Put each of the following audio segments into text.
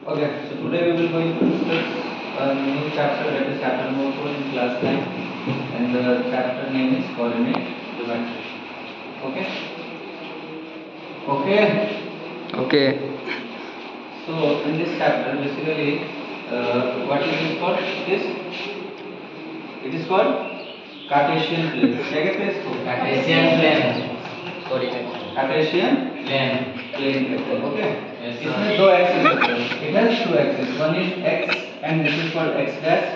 Okay, so today we will going to discuss a new chapter, that is chapter number 4 in class 9, and the chapter name is coordinate geometry. Okay? Okay. Okay. So in this chapter, basically, what is this called? It is called Cartesian plane. क्या कहते हैं इसको? Cartesian plane. Coordinate. Cartesian Plane. plane कहते हैं. Okay? Yes, sir. इसमें दो axis होते हैं. It has two axes. One is x and this is called x dash.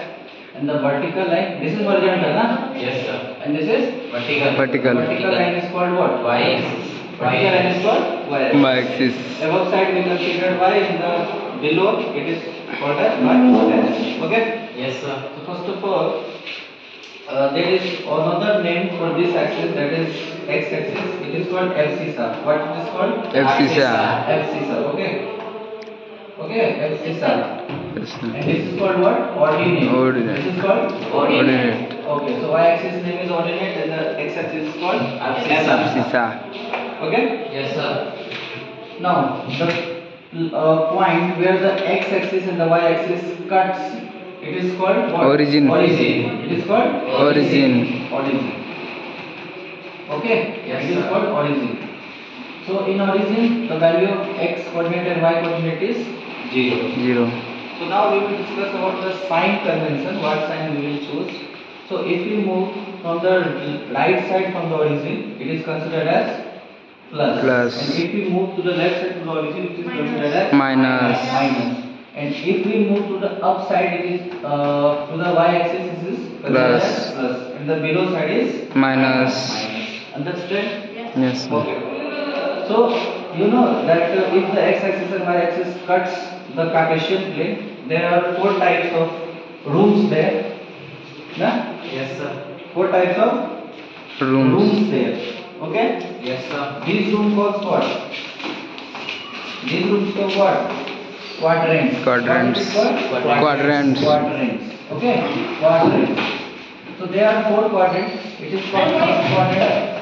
And the vertical line, this is horizontal, na? Yes, sir. And this is Vertical. Vertical. vertical line is called what? Y axis. Vertical line is called y. Y axis. Above side we considered y, and the below it is called as y dash. Okay? Yes, sir. So first of all, there is another name for this axis, that is x axis. It is called abscissa. What it is called? Abscissa. Abscissa. Okay. Okay, abscissa. Yes, sir. And this is called what? Ordinate. Ordinate. This is called Ordinate. Okay, so y-axis name is ordinate and the x-axis is called Abscissa. Abscissa. Okay. Yes, sir. Now the point where the x-axis and the y-axis cuts, it is called what? Origin. Origin. It is called Origin. Origin. Okay. Yes, it is sir. called origin. So in origin, the value of x coordinate and y coordinate is 0. 0. So now we will discuss about the sign convention, what sign we will choose. So if we move from the right side from the origin, it is considered as plus. Plus. And if we move to the left side from the origin, it is considered as Minus. minus. And if we move to the up side, it is to the y-axis, it is considered Plus. as plus. And the below side is Minus. Understand? Yes, sir. Okay. So you know that if the x-axis and y-axis cuts the Cartesian plane, there are 4 types of rooms there. Na? Yes, sir. 4 types of Rooms. there. Okay? Yes, sir. These rooms calls what? These rooms called what? Quadrants. Quadrants. What is it called? Quadrants. Quadrants. Okay? Quadrants. So there are 4 quadrants. It is called first quadrant.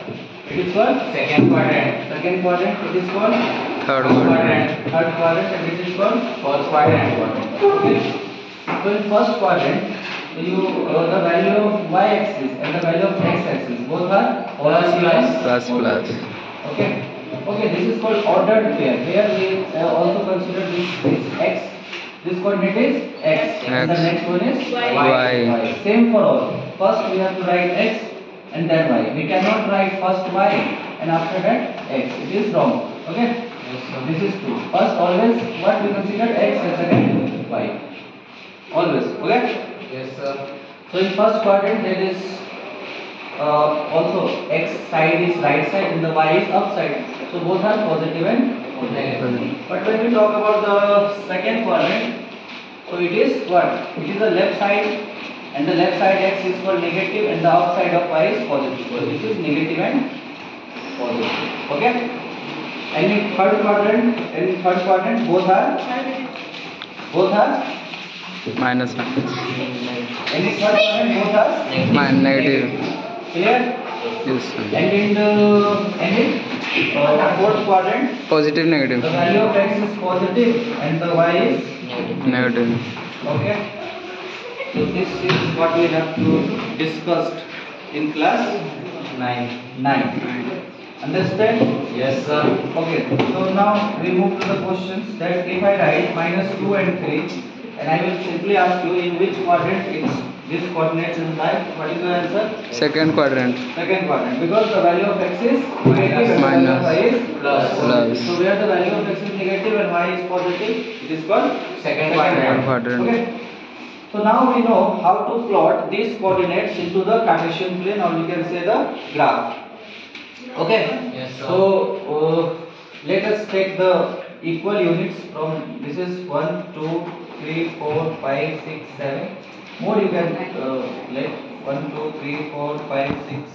It is called Second quadrant. second quadrant. It is called Third First one. quadrant. third quadrant, and this is called Fourth quadrant. okay. So in first quadrant, the value of y-axis and the value of x-axis both are Plus. Plus. Okay. Okay. This is called ordered pair. Here we also consider this x. This coordinate is x. And the X. next one is Y. Same for all. First we have to write x and then y. We cannot write first y and after that x. It is wrong. Okay. Yes, sir. This is true. First always what we consider x and second y. Always. Okay. Yes, sir. So in first quadrant there is also x side is right side and the y is upside. So both are positive and negative. But when we talk about the second quadrant, so it is what? It is the left side, and the left side x is called negative and the upside of y is positive. So this is negative and positive. Okay? And in third quadrant both are Minus. in third quadrant both are Negative. clear? Yes, sir. And in fourth quadrant, Positive, the negative. value of x is positive and the y is Negative. okay. So this is what we have to discuss in class 9. Understand? Yes, sir. Okay. So now we move to the questions that if I write minus 2 and 3, and I will simply ask you in which quadrant this coordinates is like. What is your answer? Second quadrant. Second quadrant, because the value of x is negative and the value of y is Plus. Plus. So where the value of x is negative and y is positive, it is called Second quadrant. Quadrant. Okay. So now we know how to plot these coordinates into the Cartesian plane, or we can say the graph. Okay. Yes, sir. So let us take the equal units from this is 1, 2, 3, 4, 5, 6, 7. More you can let 1, 2, 3, 4, 5, 6.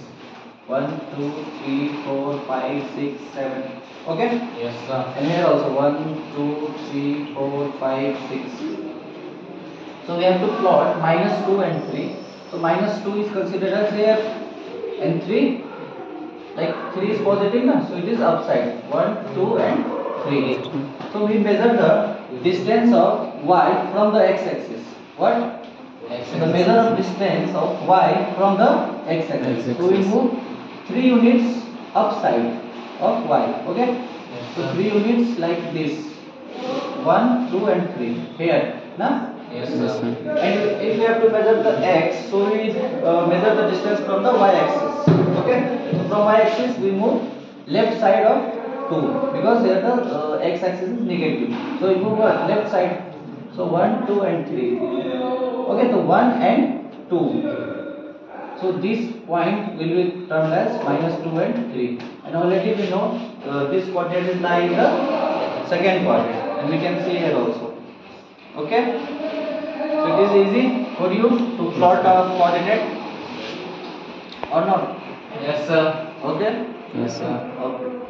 1, 2, 3, 4, 5, 6, 7. Okay? Yes, sir. And here also 1, 2, 3, 4, 5, 6. So we have to plot minus 2 and 3. So minus 2 is considered as here and 3. Like 3 is positive, na? So it is upside. 1, 2 and 3. So we measure the distance of y from the x-axis. What? The measure of distance of y from the x-axis. So we move 3 units upside of y. Okay. So 3 units like this. 1, 2, and 3 here. Now. Yes, Yes, sir. sir. And if we have to measure the x, so we measure the distance from the y-axis. Okay. So from y-axis we move left side of 2 because here the x-axis is negative. So we move left side. So 1, 2, and 3. Okay. So 1 and 2. So this point will be termed as -2 and 3. And already we know this quadrant is lying in the second quadrant, and we can see here also. Okay. So it is easy for you to plot a coordinate or not? Yes, sir. Okay. Yes, sir. Okay.